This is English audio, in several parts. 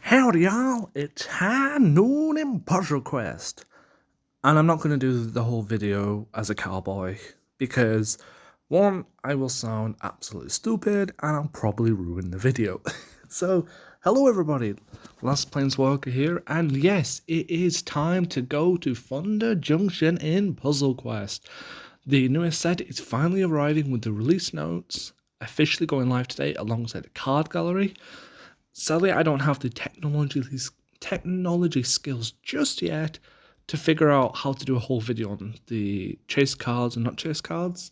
Howdy y'all, it's High Noon in Puzzle Quest. And I'm not going to do the whole video as a cowboy, because one, I will sound absolutely stupid, and I'll probably ruin the video. So, hello everybody, Last Planeswalker here, and yes, it is time to go to Thunder Junction in Puzzle Quest. The newest set is finally arriving with the release notes, officially going live today alongside the card gallery. Sadly, I don't have the technology skills just yet to figure out how to do a whole video on the chase cards and not chase cards.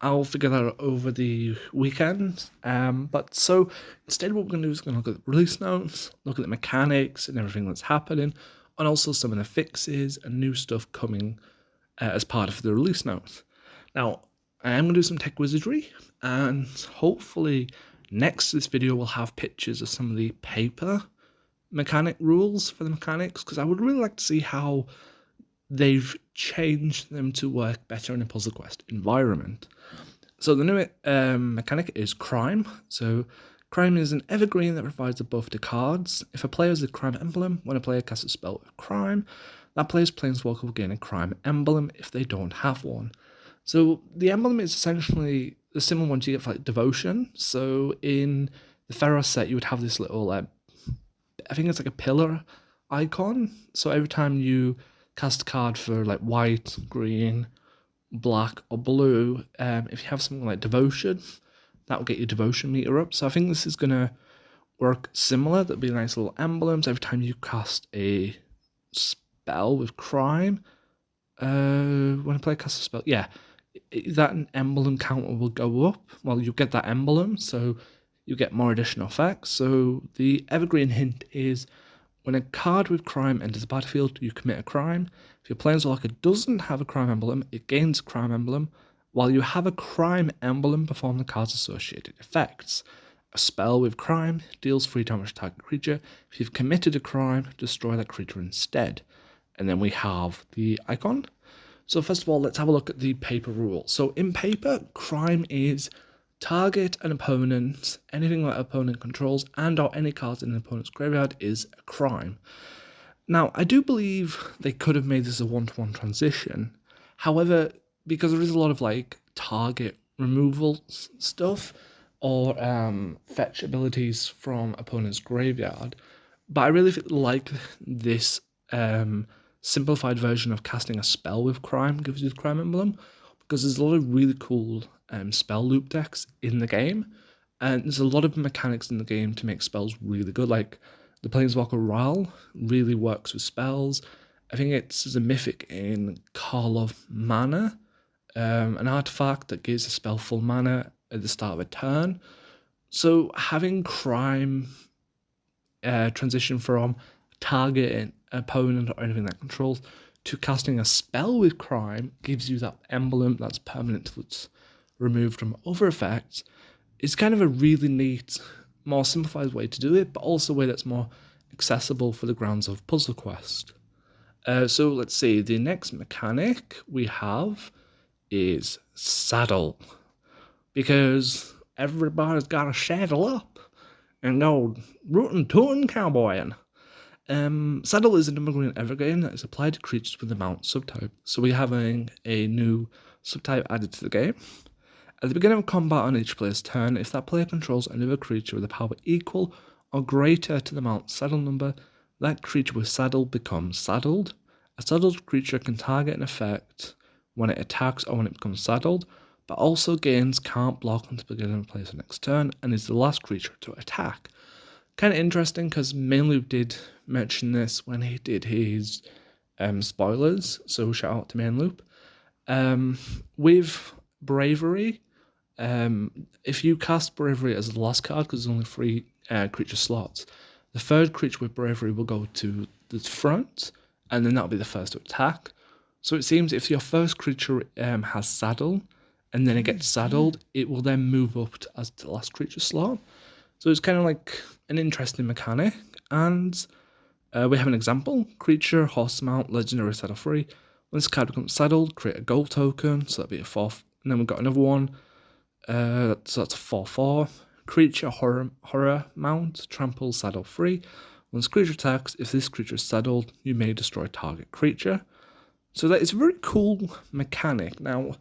I'll figure that out over the weekend. But so instead, what we're going to do is going to look at the release notes, look at the mechanics and everything that's happening, and also some of the fixes and new stuff coming as part of the release notes. Now, I am going to do some tech wizardry, and hopefully next to this video we'll have pictures of some of the paper mechanic rules for the mechanics, because I would really like to see how they've changed them to work better in a Puzzle Quest environment. So the new mechanic is Crime. So Crime is an evergreen that provides a buff to cards. If a player has a Crime emblem, when a player casts a spell with Crime, that player's Planeswalker will gain a Crime emblem if they don't have one. So the emblem is essentially the similar ones you get for like Devotion. So in the Pharaoh set, you would have this little, I think it's like a pillar icon. So every time you cast a card for like white, green, black, or blue, if you have something like Devotion, that will get your Devotion meter up. So I think this is going to work similar. There'll be nice little emblems every time you cast a spell with Crime. When a player casts a spell, yeah, that emblem counter will go up. Well, you get that emblem, so you get more additional effects. So the evergreen hint is when a card with Crime enters the battlefield, you commit a crime. If your Planeswalker doesn't have a Crime emblem, it gains a Crime emblem. While you have a Crime emblem, perform the card's associated effects. A spell with Crime deals 3 damage to target creature. If you've committed a crime, destroy that creature instead. And then we have the icon. So first of all, let's have a look at the paper rule. So in paper, Crime is target an opponent, anything that opponent controls, and or any cards in an opponent's graveyard is a crime. Now, I do believe they could have made this a one-to-one transition. However, because there is a lot of like target removal stuff or fetch abilities from opponent's graveyard, but I really like this simplified version of casting a spell with Crime gives you the Crime emblem, because there's a lot of really cool spell loop decks in the game, and there's a lot of mechanics in the game to make spells really good. Like the Planeswalker Ral really works with spells. I think it's a mythic in Call of Mana, an artifact that gives a spell full mana at the start of a turn. So having Crime transition from targeting opponent or anything that controls to casting a spell with Crime gives you that emblem that's permanent, that's removed from other effects. It's kind of a really neat, more simplified way to do it, but also a way that's more accessible for the grounds of Puzzle Quest. So let's see, the next mechanic we have is Saddle, because everybody's got to saddle up and go rootin' tootin' cowboying. Saddle is an evergreen evergreen that is applied to creatures with the mount subtype. So we're having a new subtype added to the game. At the beginning of combat on each player's turn, if that player controls another creature with a power equal or greater to the mount saddle number, that creature with saddle becomes saddled. A saddled creature can target an effect when it attacks or when it becomes saddled, but also gains can't block until the beginning of the player's next turn and is the last creature to attack. Kind of interesting, because Mainloop did mention this when he did his spoilers, so shout out to Mainloop. With Bravery, if you cast Bravery as the last card, because there's only 3 creature slots, the third creature with Bravery will go to the front, and then that'll be the first to attack. So it seems if your first creature has Saddle, and then it gets saddled, it will then move up as the last creature slot. So it's kind of like an interesting mechanic, and we have an example. Creature, horse mount, legendary saddle free. When this card becomes saddled, create a gold token, so that'll be a 4th. And then we've got another one, so that's a 4/4. Creature, horror mount, trample, saddle free. Once creature attacks, if this creature is saddled, you may destroy target creature. So that is a very cool mechanic. Now,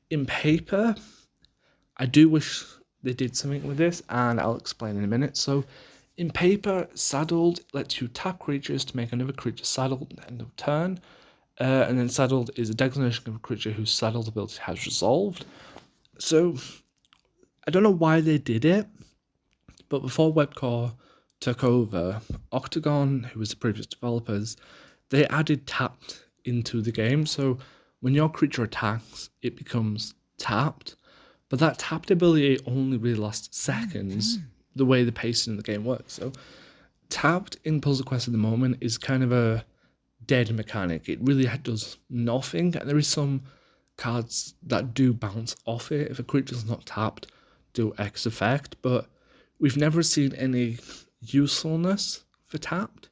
in paper, I do wish they did something with this, and I'll explain in a minute. So, in paper, saddled lets you tap creatures to make another creature saddled at the end of turn. And then saddled is a designation of a creature whose saddled ability has resolved. So, I don't know why they did it, but before Webcore took over, Octagon, who was the previous developers, they added tapped into the game. So when your creature attacks, it becomes tapped, but that tapped ability only really lasts seconds, the way the pacing in the game works. So tapped in Puzzle Quest at the moment is kind of a dead mechanic. It really does nothing, and there is some cards that do bounce off it if a creature's not tapped, do X effect, but we've never seen any usefulness for tapped.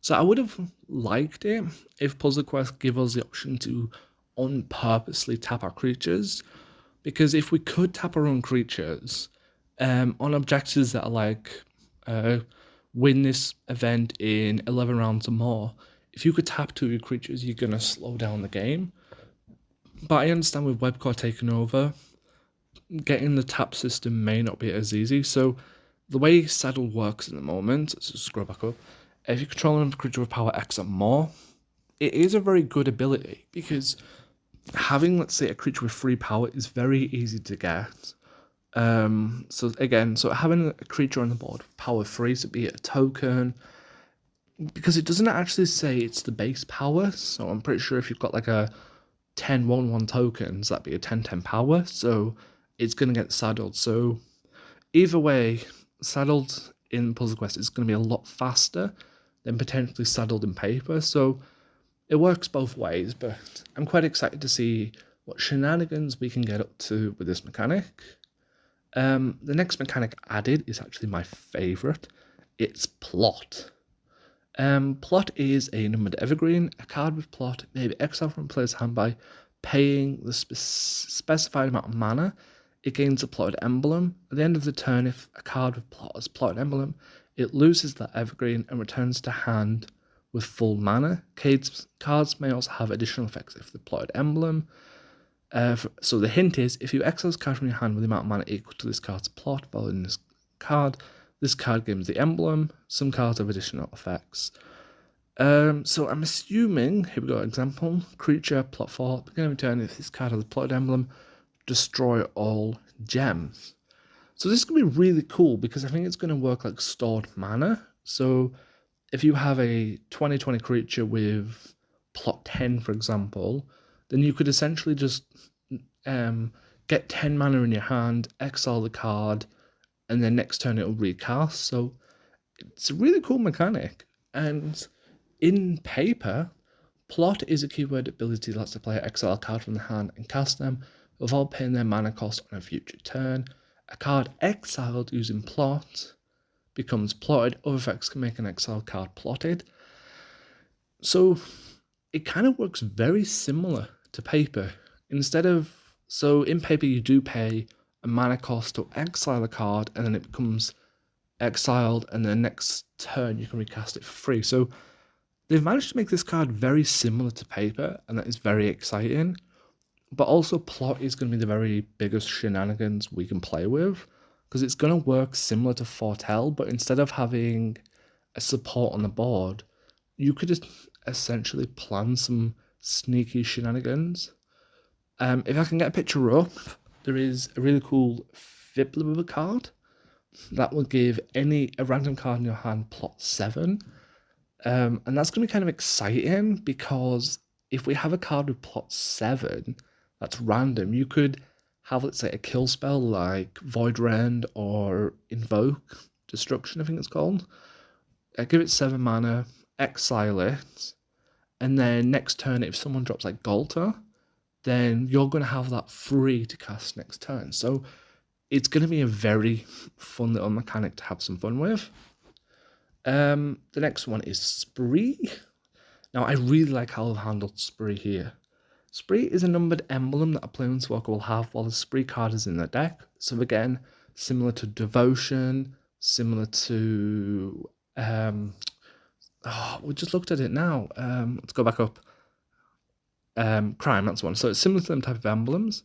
So I would have liked it if Puzzle Quest gave us the option to unpurposely tap our creatures, because if we could tap our own creatures on objectives that are like win this event in 11 rounds or more, if you could tap 2 of your creatures, you're going to slow down the game. But I understand with Webcore taking over, getting the tap system may not be as easy. So the way Saddle works at the moment, let's just scroll back up, if you control another creature with power X or more, it is a very good ability, because having, let's say, a creature with 3 power is very easy to get. So having a creature on the board with power 3, so be it a token, because it doesn't actually say it's the base power, so I'm pretty sure if you've got like a 10/1/1 tokens, that'd be a 10/10 power, so it's going to get saddled. So either way, saddled in Puzzle Quest is going to be a lot faster than potentially saddled in paper, so it works both ways, but I'm quite excited to see what shenanigans we can get up to with this mechanic. The next mechanic added is actually my favourite. It's Plot. Plot is a numbered evergreen. A card with Plot may be exiled from a player's hand by paying the specified amount of mana. It gains a plotted emblem. At the end of the turn, if a card with Plot has plotted emblem, it loses that evergreen and returns to hand with full mana. Cards may also have additional effects if the plotted emblem. So the hint is, if you exile this card from your hand with the amount of mana equal to this card's plot following this card gains the emblem. Some cards have additional effects. So I'm assuming, here we go, example, creature, plot 4, beginning of turn, if this card has a plotted emblem, destroy all gems. So this is going to be really cool, because I think it's going to work like stored mana. So if you have a 20/20 creature with plot 10, for example, then you could essentially just get 10 mana in your hand, exile the card, and then next turn it'll recast. So it's a really cool mechanic. And in paper, Plot is a keyword ability that lets the player exile a card from the hand and cast them without paying their mana cost on a future turn. A card exiled using Plot becomes plotted. Other effects can make an exiled card plotted. So it kind of works very similar to paper. So in paper you do pay a mana cost to exile a card, and then it becomes exiled, and then next turn you can recast it for free. So they've managed to make this card very similar to paper, and that is very exciting. But also Plot is going to be the very biggest shenanigans we can play with, because it's going to work similar to Foretell, but instead of having a support on the board, you could just essentially plan some sneaky shenanigans. If I can get a picture up, there is a really cool Fibbler card that will give a random card in your hand plot 7. And that's going to be kind of exciting, because if we have a card with plot 7 that's random, you could have, let's say, a kill spell like Void Rend or Invoke Destruction, I think it's called. Give it 7 mana, exile it, and then next turn, if someone drops like Galter, then you're going to have that free to cast next turn. So it's going to be a very fun little mechanic to have some fun with. The next one is Spree. Now, I really like how I've handled Spree here. Spree is a numbered emblem that a planeswalker will have while the Spree card is in their deck. So again, similar to Devotion, similar to Oh, we just looked at it now. Let's go back up. Crime, that's one. So it's similar to them type of emblems.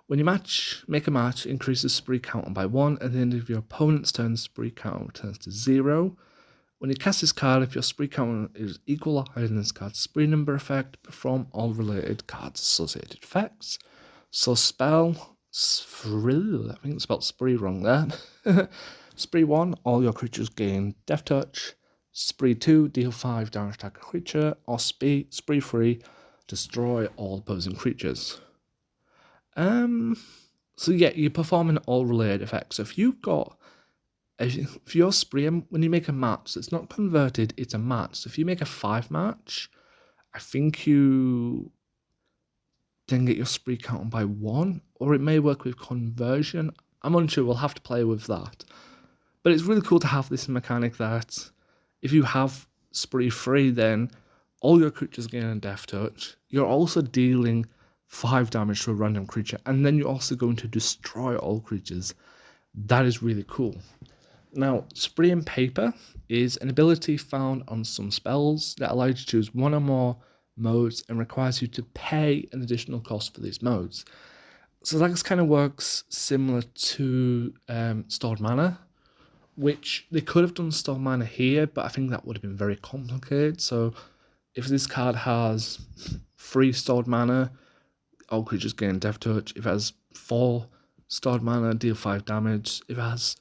When you make a match, increases spree count by 1. At the end of your opponent's turn, spree count returns to 0. When you cast this card, if your spree count is equal or higher than this card's spree number effect, perform all related cards associated effects. So spell, I think it's spelled spree wrong there. Spree 1, all your creatures gain Death Touch. Spree 2, deal 5 damage to a creature. Or Spree 3, destroy all opposing creatures. So yeah, you're performing all related effects. So if you're spreeing, when you make a match, so it's not converted, it's a match. So if you make a 5 match, I think you then get your spree count by 1, or it may work with conversion. I'm unsure, we'll have to play with that. But it's really cool to have this mechanic that if you have spree 3, then all your creatures gain a Death Touch. You're also dealing 5 damage to a random creature, and then you're also going to destroy all creatures. That is really cool. Now, Spree and Paper is an ability found on some spells that allow you to choose one or more modes and requires you to pay an additional cost for these modes. So that kind of works similar to Stored Mana, which they could have done Stored Mana here, but I think that would have been very complicated. So if this card has 3 Stored Mana, all creatures gain Death Touch. If it has 4 Stored Mana, deal 5 damage. If it has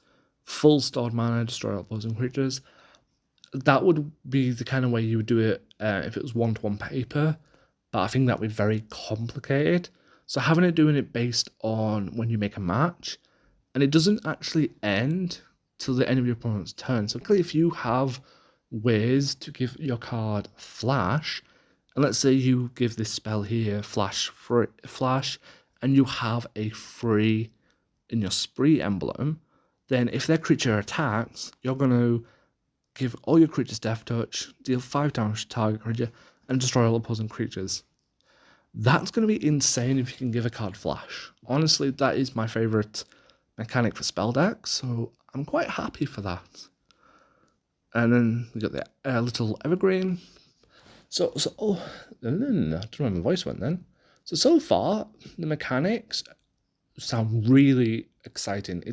full Stored Mana, destroy all opposing creatures. That would be the kind of way you would do it if it was 1-to-1 paper, but I think that would be very complicated. So having it doing it based on when you make a match, and it doesn't actually end till the end of your opponent's turn. So if you have ways to give your card flash, and let's say you give this spell here flash, and you have a free in your spree emblem, then if their creature attacks, you're going to give all your creatures Death Touch, deal 5 damage to target creature, and destroy all opposing creatures. That's going to be insane if you can give a card flash. Honestly, that is my favourite mechanic for spell decks, so I'm quite happy for that. And then we got the little evergreen. So I don't know where my voice went then. So far, the mechanics sound really exciting.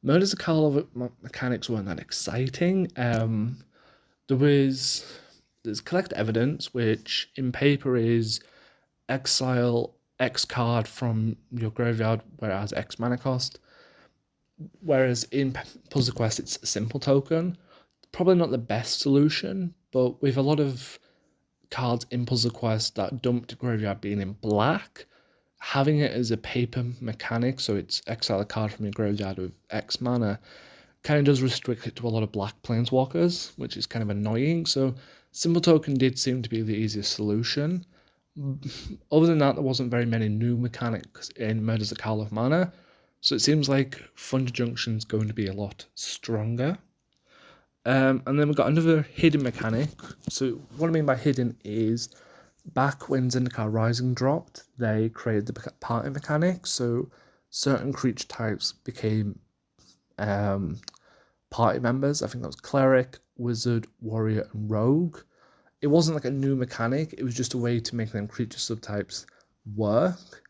Murder's a Call mechanics weren't that exciting. There's collect evidence, which in paper is exile X card from your graveyard, where it has X mana cost. Whereas in Puzzle Quest, it's a simple token. Probably not the best solution, but with a lot of cards in Puzzle Quest that dumped graveyard being in black, having it as a paper mechanic, so it's exile a card from your graveyard with X mana, kind of does restrict it to a lot of black planeswalkers, which is kind of annoying. So simple token did seem to be the easiest solution. Other than that, there wasn't very many new mechanics in Murder's a Call of Mana, so it seems like Thunder Junction is going to be a lot stronger. And then we've got another hidden mechanic. So what I mean by hidden is, back when Zendikar Rising dropped, they created the party mechanic, so certain creature types became party members. I think that was Cleric, Wizard, Warrior, and Rogue. It wasn't like a new mechanic, it was just a way to make them creature subtypes work.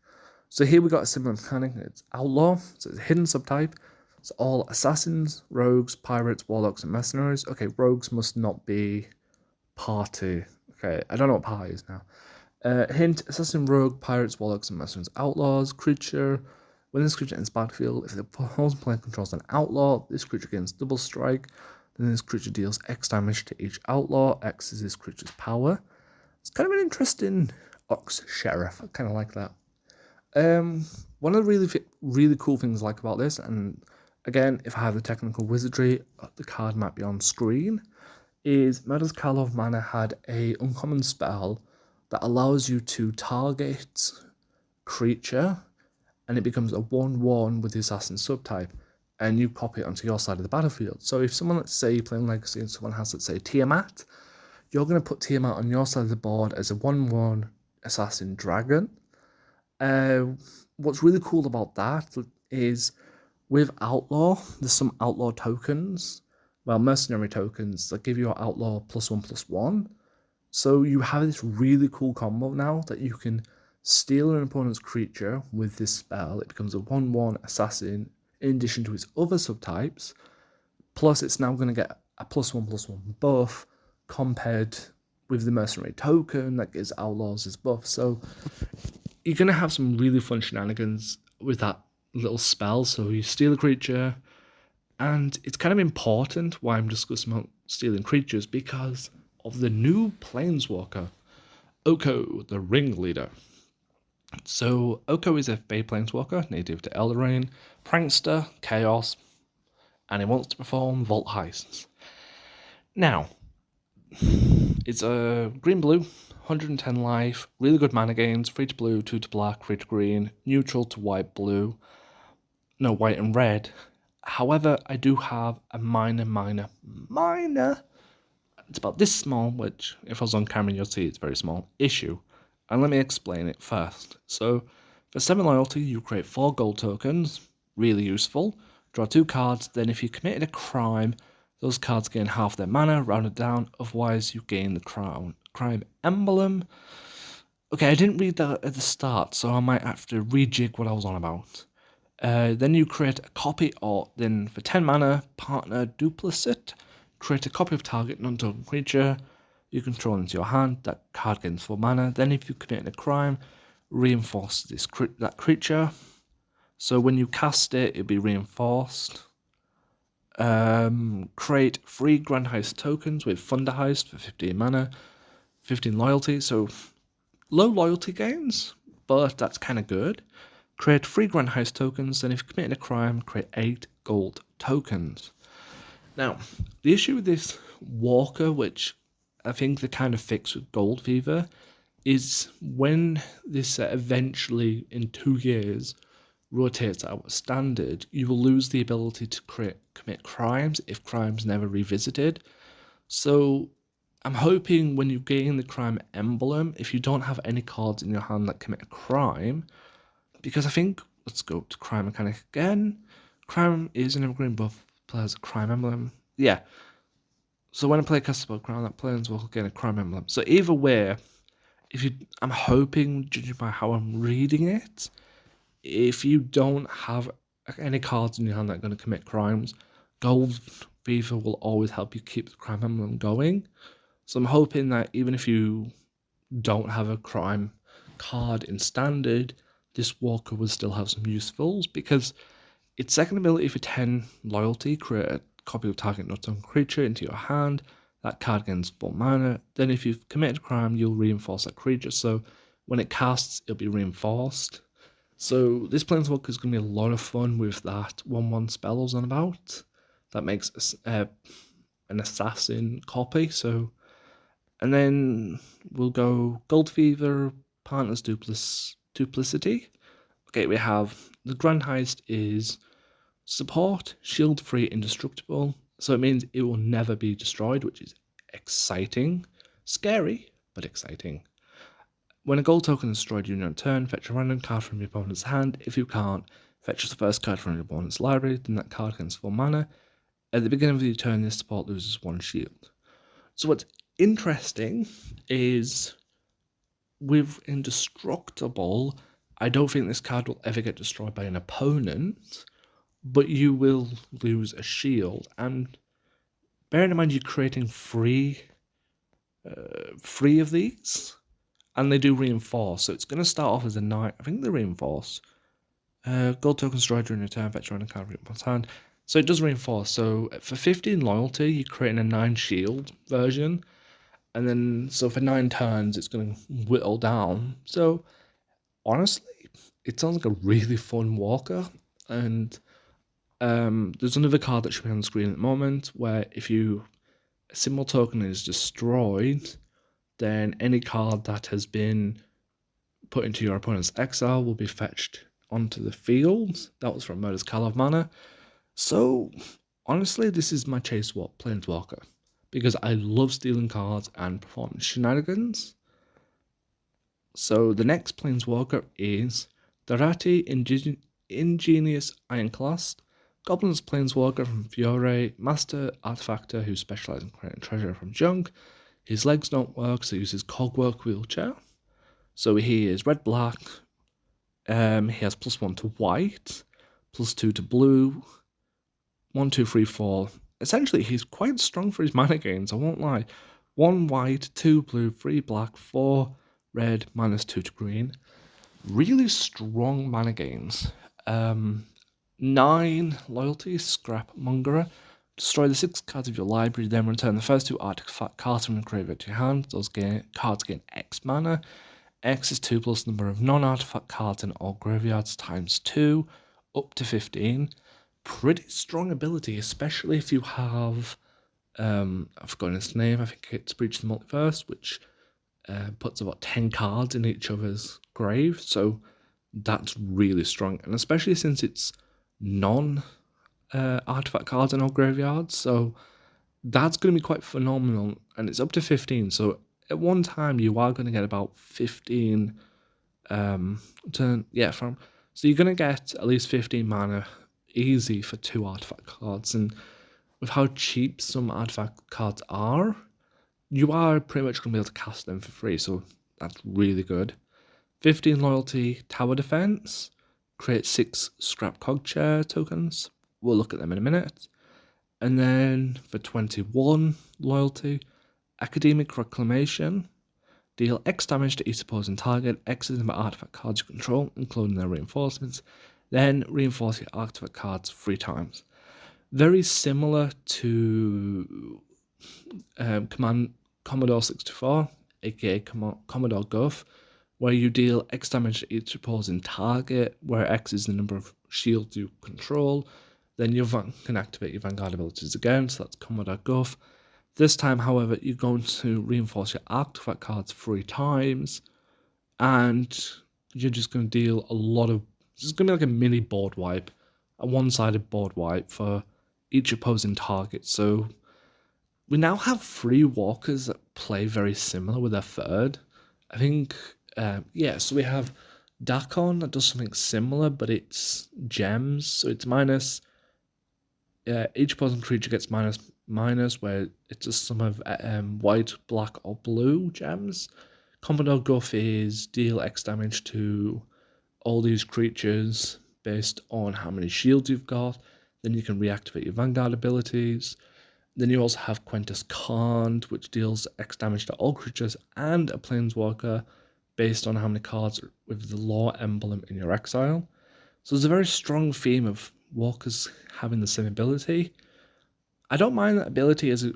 So here we got a similar mechanic, it's Outlaw, so it's a hidden subtype. It's all assassins, rogues, pirates, warlocks, and mercenaries. Okay, rogues must not be party. Okay, I don't know what party is now. Hint, assassin, rogue, pirates, warlocks, and mercenaries. Outlaws, creature. When this creature enters battlefield, if the opposing player controls an outlaw, this creature gains double strike. Then this creature deals X damage to each outlaw. X is this creature's power. It's kind of an interesting Ox Sheriff. I kind of like that. One of the really cool things I like about this, and again, if I have the technical wizardry, the card might be on screen, is Murder's Call of Mana had a uncommon spell that allows you to target creature, and it becomes a 1/1 with the assassin subtype, and you copy it onto your side of the battlefield. So if someone, let's say, playing Legacy and someone has, let's say, Tiamat, you're going to put Tiamat on your side of the board as a 1/1 assassin dragon. What's really cool about that is with Outlaw, there's some Outlaw tokens well, mercenary tokens that give your outlaw +1/+1. So you have this really cool combo now that you can steal an opponent's creature with this spell. It becomes a 1/1 assassin in addition to its other subtypes. Plus, it's now going to get a +1/+1 buff compared with the mercenary token that gives outlaws his buff. So you're going to have some really fun shenanigans with that little spell. So you steal a creature, and it's kind of important why I'm discussing about stealing creatures because of the new Planeswalker, Oko, the Ringleader. So Oko is a Fey Planeswalker, native to Eldraine, prankster, chaos, and he wants to perform vault heists. Now, it's a green-blue, 110 life, really good mana gains, 3 to blue, 2 to black, 3 to green, neutral to white-blue, no, white and red. However, I do have a minor, it's about this small, which if I was on camera you'll see it's very small, issue. And let me explain it first. So, for 7 loyalty, you create 4 gold tokens, really useful. Draw 2 cards, then if you committed a crime, those cards gain half their mana, rounded down, otherwise you gain the crime emblem. Okay, I didn't read that at the start, so I might have to rejig what I was on about. Then you create a copy, or then for 10 mana, partner duplicate, create a copy of target non-token creature you control into your hand. That card gains 4 mana. Then if you commit a crime, reinforce that creature. So when you cast it, it'll be reinforced. Create 3 Grand Heist tokens with Thunder Heist for 15 mana, 15 loyalty. So low loyalty gains, but that's kind of good. Create 3 Grand Heist tokens, then if you commit a crime, create 8 gold tokens. Now, the issue with this Walker, which I think they kind of fix with Gold Fever, is when this set eventually, in 2 years, rotates out of standard, you will lose the ability to commit crimes if crimes never revisited. So I'm hoping when you gain the crime emblem, if you don't have any cards in your hand that commit a crime, because I think, let's go to crime mechanic again. Crime is an evergreen buff, players a crime emblem. Yeah. So when a player casts a spell crime, that player will gain a crime emblem. So either way, I'm hoping, judging by how I'm reading it, if you don't have any cards in your hand that are going to commit crimes, Gold Fever will always help you keep the crime emblem going. So I'm hoping that even if you don't have a crime card in standard, this Walker will still have some usefuls, because its second ability for 10 loyalty, create a copy of target non-token creature into your hand. That card gains 4 mana. Then if you've committed a crime, you'll reinforce that creature. So when it casts, it'll be reinforced. So this Planeswalker is going to be a lot of fun with that 1/1 spell I was on about. That makes an assassin copy. So, and then we'll go Gold Fever, Partners Duplicity. Okay, we have the Grand Heist is support, shield free, indestructible. So it means it will never be destroyed, which is exciting. Scary, but exciting. When a gold token is destroyed during your turn, fetch a random card from your opponent's hand. If you can't, fetch the first card from your opponent's library, then that card gains 4 mana. At the beginning of your turn, this support loses 1 shield. So what's interesting is with Indestructible, I don't think this card will ever get destroyed by an opponent, but you will lose a shield. And bearing in mind you're creating 3 of these, and they do reinforce, so it's going to start off as a 9. I think they reinforce. Gold token destroyed during your turn, fetch a random card from your opponent's hand. So it does reinforce. So for 15 loyalty, you're creating a 9 shield version. And then, so for 9 turns, it's going to whittle down. So, honestly, it sounds like a really fun Walker. And there's another card that should be on the screen at the moment, where if a symbol token is destroyed, then any card that has been put into your opponent's exile will be fetched onto the field. That was from Murder's Call of Mana. So, honestly, this is my Chase Planeswalker, because I love stealing cards and performing shenanigans. So the next Planeswalker is Darati Ingenious Ironclast, Goblin's Planeswalker from Fiore, Master Artifactor who specialises in creating treasure from junk. His legs don't work, so he uses Cogwork Wheelchair. So he is red-black. He has +1 to white, +2 to blue, 1, 2, 3, 4. Essentially, he's quite strong for his mana gains, I won't lie. 1 white, 2 blue, 3 black, 4 red, -2 to green. Really strong mana gains. 9 loyalty, Scrapmongerer. Destroy the 6 cards of your library, then return the first 2 artifact cards from the graveyard to your hand. Those cards gain X mana. X is 2 plus number of non-artifact cards in all graveyards times 2, up to 15. Pretty strong ability, especially if you have, I've forgotten his name, I think it's Breach the Multiverse, which puts about 10 cards in each other's grave, so that's really strong, and especially since it's non-artifact cards in all graveyards, so that's going to be quite phenomenal, and it's up to 15, so at one time you are going to get about 15 so you're going to get at least 15 mana easy for 2 artifact cards, and with how cheap some artifact cards are, you are pretty much going to be able to cast them for free, so that's really good. 15 loyalty, tower defense, create 6 scrap cogchair tokens, we'll look at them in a minute. And then for 21 loyalty, academic reclamation, deal X damage to each opposing target, X is the number of artifact cards you control, including their reinforcements, then reinforce your artifact cards 3 times. Very similar to Commodore 64, aka Commodore Guff, where you deal X damage to each opposing target, where X is the number of shields you control. Then you can activate your Vanguard abilities again, so that's Commodore Guff. This time, however, you're going to reinforce your artifact cards 3 times, and you're just going to deal a lot of... This is going to be like a mini board wipe, a one-sided board wipe for each opposing target. So we now have 3 walkers that play very similar with their third. I think, so we have Dakon that does something similar, but it's gems, so it's minus... each opposing creature gets minus, where it's a sum of white, black, or blue gems. Commodore Guff is deal X damage to all these creatures based on how many shields you've got. Then you can reactivate your Vanguard abilities. Then you also have Quentus Khand, which deals X damage to all creatures and a Planeswalker based on how many cards with the Law emblem in your exile. So there's a very strong theme of walkers having the same ability. I don't mind that ability as a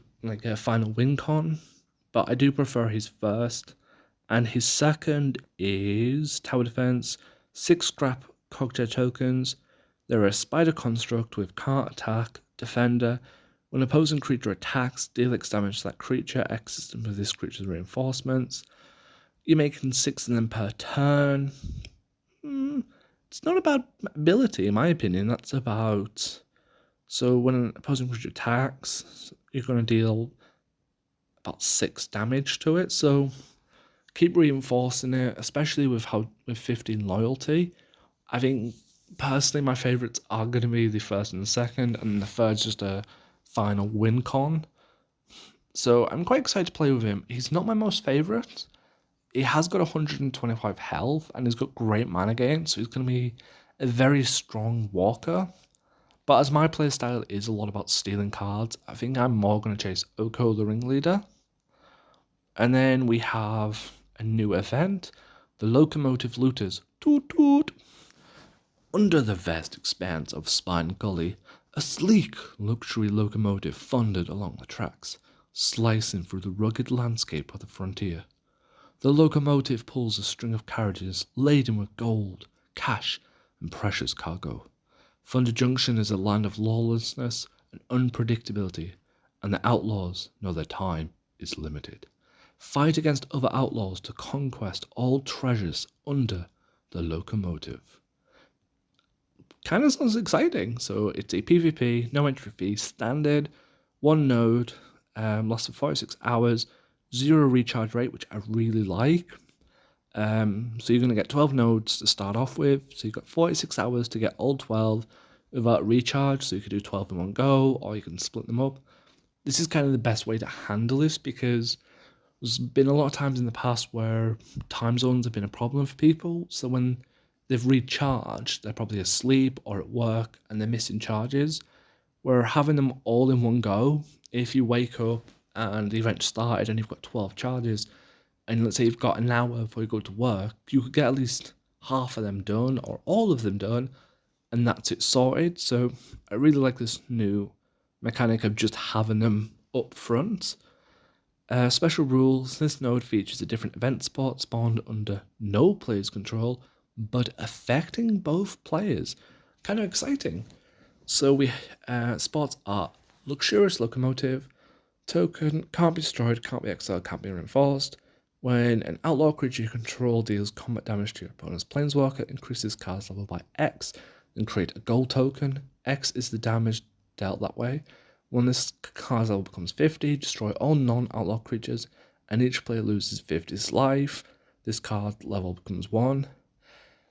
final win con, but I do prefer his first. And his second is Tower Defense, 6 scrap cogchair tokens. They're a spider construct with can't attack, defender. When an opposing creature attacks, deal X damage to that creature, X system of this creature's reinforcements. You're making 6 of them per turn. It's not about ability, in my opinion. That's about... So when an opposing creature attacks, you're going to deal about 6 damage to it. So keep reinforcing it, especially with 15 loyalty. I think, personally, my favourites are going to be the first and the second, and the third's just a final win con. So I'm quite excited to play with him. He's not my most favourite. He has got 125 health, and he's got great mana gain, so he's going to be a very strong walker. But as my playstyle is a lot about stealing cards, I think I'm more going to chase Oko the Ringleader. And then we have a new event, the Locomotive Looters. Toot toot! Under the vast expanse of Spine Gully, a sleek luxury locomotive thundered along the tracks, slicing through the rugged landscape of the frontier. The locomotive pulls a string of carriages laden with gold, cash, and precious cargo. Thunder Junction is a land of lawlessness and unpredictability, and the outlaws know their time is limited. Fight against other outlaws to conquest all treasures under the locomotive. Kind of sounds exciting. So it's a PvP, no entry fee, standard, 1 node, lasts for 46 hours, 0 recharge rate, which I really like. So you're going to get 12 nodes to start off with. So you've got 46 hours to get all 12. without recharge, so you could do 12 in one go, or you can split them up. This is kind of the best way to handle this because there's been a lot of times in the past where time zones have been a problem for people. So when they've recharged, they're probably asleep or at work and they're missing charges. Where having them all in one go, if you wake up and the event started and you've got 12 charges, and let's say you've got an hour before you go to work, you could get at least half of them done or all of them done, and that's it sorted. So I really like this new mechanic of just having them up front. Special rules, this node features a different event spot spawned under no player's control, but affecting both players. Kind of exciting. So we spots are luxurious locomotive, token, can't be destroyed, can't be exiled, can't be reinforced. When an outlaw creature you control deals combat damage to your opponent's planeswalker, increases card's level by X, then create a gold token. X is the damage dealt that way. When this card's level becomes 50, destroy all non-outlaw creatures, and each player loses 50 life. This card level becomes 1.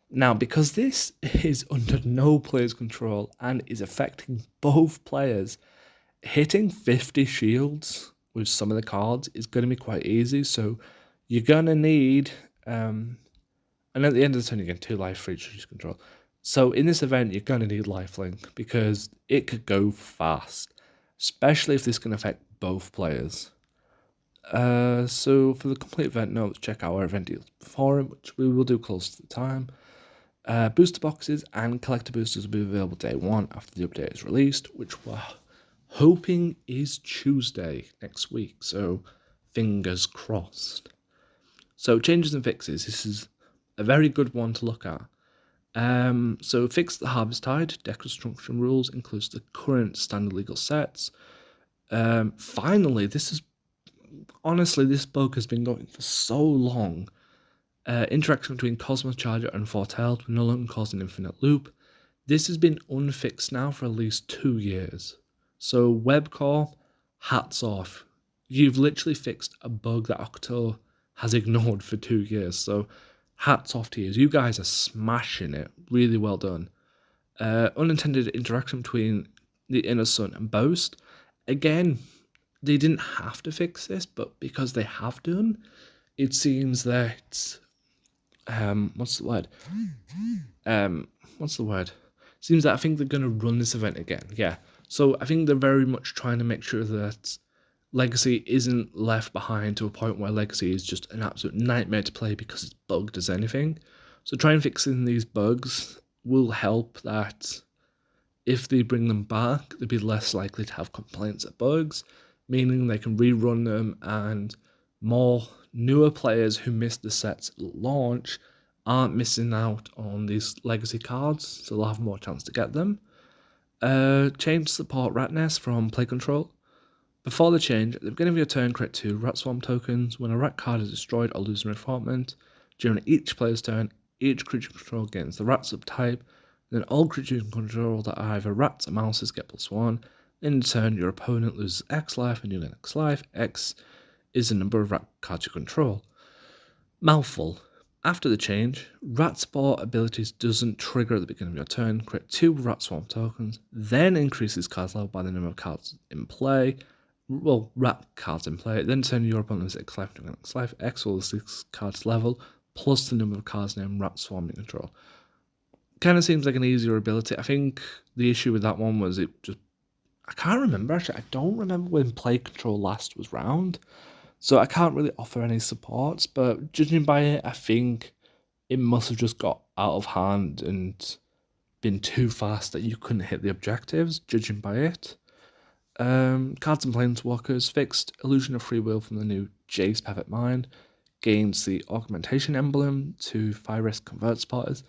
Now, because this is under no player's control and is affecting both players, hitting 50 shields with some of the cards is going to be quite easy. So you're going to need, and at the end of the turn you get 2 life for each creature control. So in this event, you're going to need lifelink because it could go fast, especially if this can affect both players. So for the complete event notes, check out our event deals forum, which we will do close to the time. Booster boxes and collector boosters will be available day 1 after the update is released, which we're hoping is Tuesday next week, so fingers crossed. So changes and fixes, this is a very good one to look at. So fix the Harvest Tide, deck construction rules, includes the current standard legal sets. Finally, honestly, this bug has been going for so long. Interaction between Cosmos Charger and Fortelled will no longer cause an infinite loop. This has been unfixed now for at least 2 years. So Webcore, hats off. You've literally fixed a bug that Octo has ignored for 2 years. So hats off to you. You guys are smashing it. Really well done. Unintended interaction between the Inner Sun and Boast. Again, they didn't have to fix this, but because they have done, it seems that what's the word? Seems that I think they're going to run this event again. Yeah. So I think they're very much trying to make sure that Legacy isn't left behind to a point where Legacy is just an absolute nightmare to play because it's bugged as anything. So trying fixing these bugs will help that if they bring them back, they'll be less likely to have complaints at bugs, meaning they can rerun them and more newer players who missed the sets at launch aren't missing out on these legacy cards, so they'll have more chance to get them. Change support Rat Nest from Play Control. Before the change, at the beginning of your turn, create 2 Rat Swarm tokens. When a rat card is destroyed or loses reinforcement, during each player's turn, each creature control gains the rat subtype. Then all creatures in control that are either rats or mouses get +1. In turn, your opponent loses X life and you gain X life. X is the number of rat cards you control. Mouthful. After the change, Rat Sport abilities doesn't trigger at the beginning of your turn. Create 2 Rat Swarm tokens, then increases card level by the number of cards in play. Well, rat cards in play. Then turn your opponent's X life to X life. X will 6 cards level, plus the number of cards named Rat Swarm you control. Kind of seems like an easier ability. I think the issue with that one was I can't remember actually. I don't remember when Play Control last was round. So I can't really offer any supports, but judging by it, I think it must have just got out of hand and been too fast that you couldn't hit the objectives, judging by it. Cards and Planeswalkers fixed Illusion of Free Will from the new Jace Perfect Mind. Gains the Augmentation Emblem to Fire Risk Convert Spotters.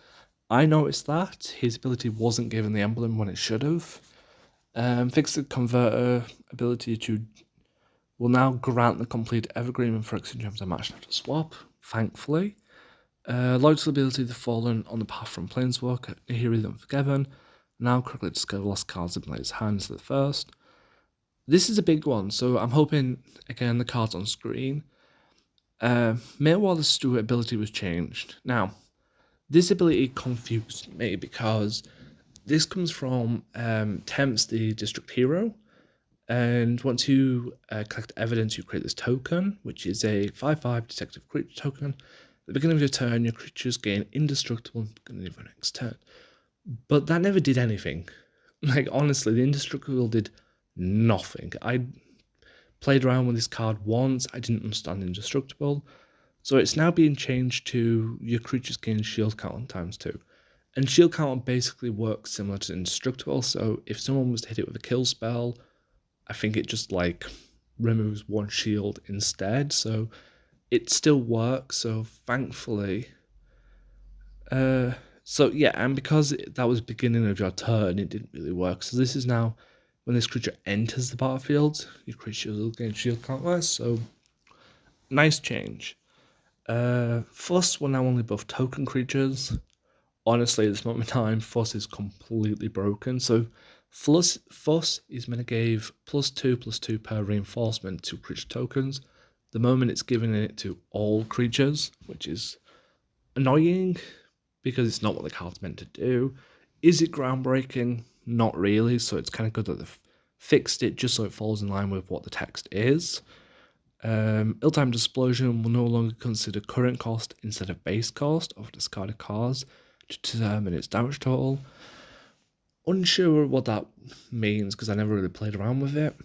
I noticed that his ability wasn't given the emblem when it should have. Fixed the Converter ability to will now grant the complete Evergreen and Phyrexian Gems are matched after swap, thankfully. Loyalty ability to Fallen on the path from Planeswalker, Nihiri the Unforgiven. Now correctly discover lost cards in player's hands to the first. This is a big one, so I'm hoping, again, the cards on screen. Mailwall the Steward ability was changed. Now, this ability confused me because this comes from Temps, the district hero. And once you collect evidence, you create this token, which is a 5/5 detective creature token. At the beginning of your turn, your creatures gain indestructible at the beginning of your next turn. But that never did anything. Like, honestly, the indestructible did nothing. I played around with this card once, I didn't understand indestructible. So it's now being changed to your creatures gain shield counter ×2. And shield counter basically works similar to indestructible, so if someone was to hit it with a kill spell, I think it just like removes one shield instead, so it still works, so thankfully. So yeah, and because that was beginning of your turn, it didn't really work. So this is now, when this creature enters the battlefield, your creature will gain shield counter, so nice change. Fuss will now only buff token creatures. Honestly, at this moment in time, Fuss is completely broken. So Fuss is meant to give +2/+2 per reinforcement to creature tokens. The moment it's giving it to all creatures, which is annoying because it's not what the card's meant to do. Is it groundbreaking? Not really, so it's kind of good that they've fixed it just so it falls in line with what the text is. Ill-timed explosion will no longer consider current cost instead of base cost of discarded cards to determine its damage total. Unsure what that means because I never really played around with it.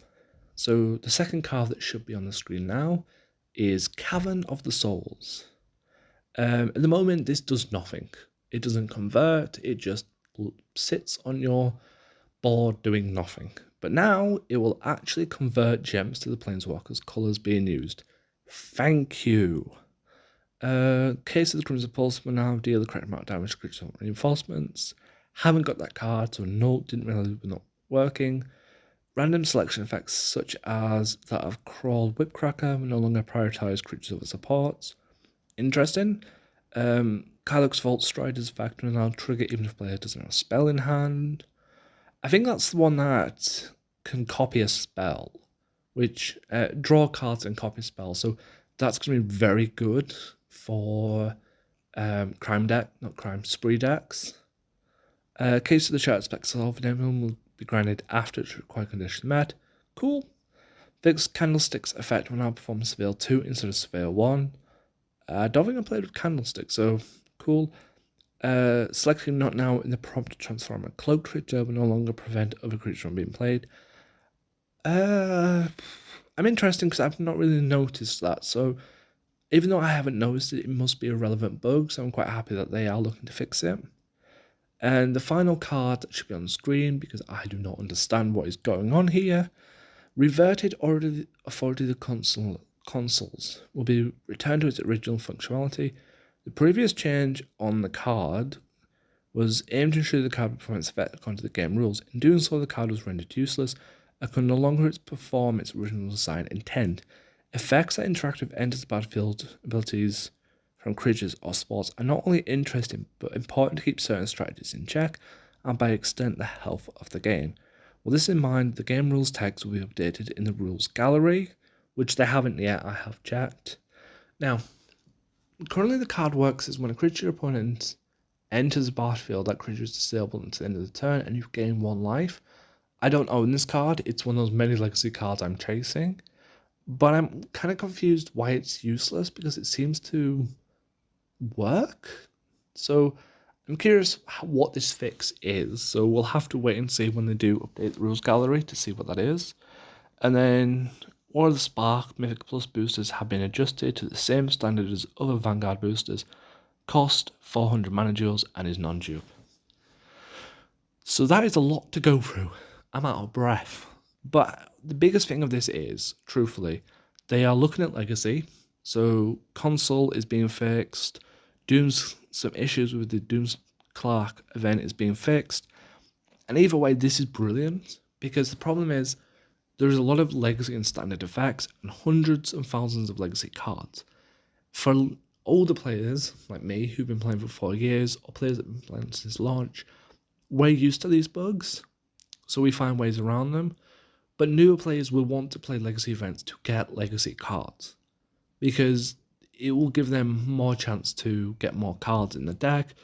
So the second card that should be on the screen now is Cavern of the Souls. At the moment, this does nothing. It doesn't convert, it just sits on your board doing nothing. But now it will actually convert gems to the Planeswalker's colours being used. Thank you. Case of the Crimson Pulse will now deal the correct amount of damage to creatures on reinforcements. Haven't got that card, so no, didn't realize we're not working. Random selection effects such as that of Crawl Whipcracker will no longer prioritise creatures over supports. Interesting. Kylux Vault Strider's effect will now trigger even if the player doesn't have a spell in hand. I think that's the one that can copy a spell, which draw cards and copy spells. So that's going to be very good for spree decks. Case of the Shadow Spectre Solving Emblem will be granted after its required condition met. Cool. Fixed Candlestick's effect will now perform Surveil 2 instead of Surveil 1. I don't think I played with Candlestick, so cool. Selecting not now in the prompt to transform a cloak creature will no longer prevent other creatures from being played. I'm interested because I've not really noticed that, so even though I haven't noticed it, it must be a relevant bug, so I'm quite happy that they are looking to fix it. And the final card that should be on the screen, because I do not understand what is going on here, Reverted Authority of the Consuls will be returned to its original functionality. The previous change on the card was aimed to ensure the card performance effect according to the game rules. In doing so, the card was rendered useless and could no longer perform its original design intent. Effects that interact with enters the battlefield abilities from creatures or sports are not only interesting but important to keep certain strategies in check and by extent the health of the game. With this in mind, the game rules text will be updated in the rules gallery, which they haven't yet, I have checked. Now, currently the card works as when a creature opponent enters the battlefield, that creature is disabled until the end of the turn and you gain 1 life. I don't own this card, it's one of those many legacy cards I'm chasing, but I'm kind of confused why it's useless because it seems to work. So I'm curious what this fix is, so we'll have to wait and see when they do update the rules gallery to see what that is. And then all of the Spark Mythic Plus boosters have been adjusted to the same standard as other Vanguard boosters, cost 400 mana jewels and is non-dupe. So that is a lot to go through. I'm out of breath. But the biggest thing of this is, truthfully, they are looking at legacy. So console is being fixed. Some issues with the Dooms Clark event is being fixed. And either way, this is brilliant because the problem is there's a lot of legacy and standard effects and hundreds and thousands of legacy cards. For older players like me who've been playing for 4 years or players that have been playing since launch, we're used to these bugs, so we find ways around them. But newer players will want to play legacy events to get legacy cards because it will give them more chance to get more cards in the deck,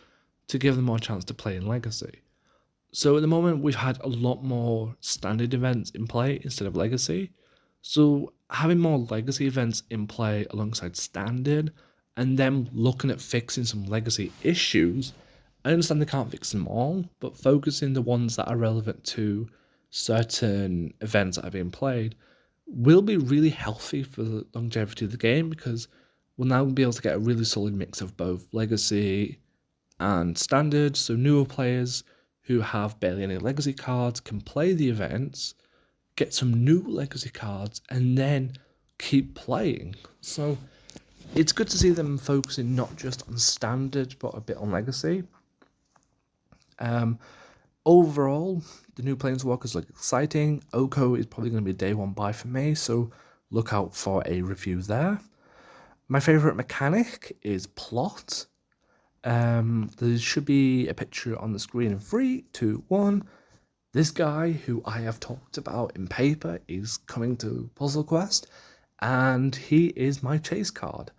to give them more chance to play in legacy. So at the moment, we've had a lot more standard events in play instead of legacy. So having more legacy events in play alongside standard, and them looking at fixing some legacy issues. I understand they can't fix them all, but focusing the ones that are relevant to certain events that are being played will be really healthy for the longevity of the game, because we'll now be able to get a really solid mix of both legacy and standard. So newer players who have barely any legacy cards can play the events, get some new legacy cards, and then keep playing. So it's good to see them focusing not just on standard but a bit on legacy. Overall, the new Planeswalkers look exciting. Oko is probably going to be a day one buy for me, so look out for a review there. My favourite mechanic is plot. There should be a picture on the screen in 3, 2, 1. This guy, who I have talked about in paper, is coming to Puzzle Quest, and he is my chase card.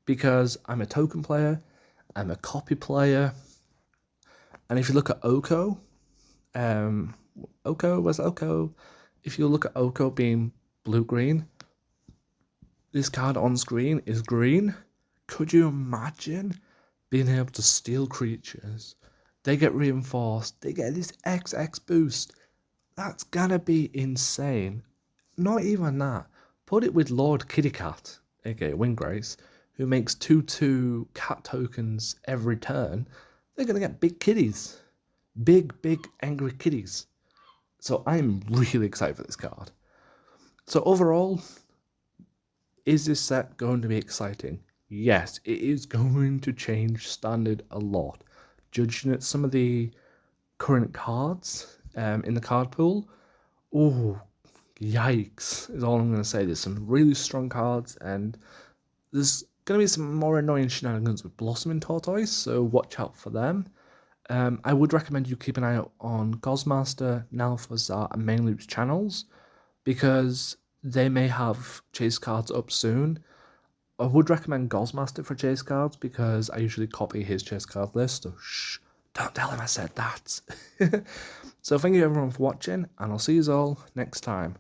Because I'm a token player, I'm a copy player, and if you look at Oko, where's Oko? If you look at Oko being blue-green, this card on screen is green. Could you imagine being able to steal creatures? They get reinforced, they get this XX boost. That's gonna be insane. Not even that. Put it with Lord Kitty Cat, aka Windgrace, who makes 2/2 cat tokens every turn. They're gonna get big kitties. Big angry kitties. So I'm really excited for this card. So overall, is this set going to be exciting? Yes, it is going to change standard a lot. Judging at some of the current cards in the card pool, oh, yikes, is all I'm going to say. There's some really strong cards, and there's going to be some more annoying shenanigans with Blossoming Tortoise, so watch out for them. I would recommend you keep an eye out on Gozmaster, Nalfazar, and Mainloop's channels, because they may have chase cards up soon. I would recommend Gozmaster for chase cards, because I usually copy his chase card list, so shh, don't tell him I said that. So thank you everyone for watching, and I'll see you all next time.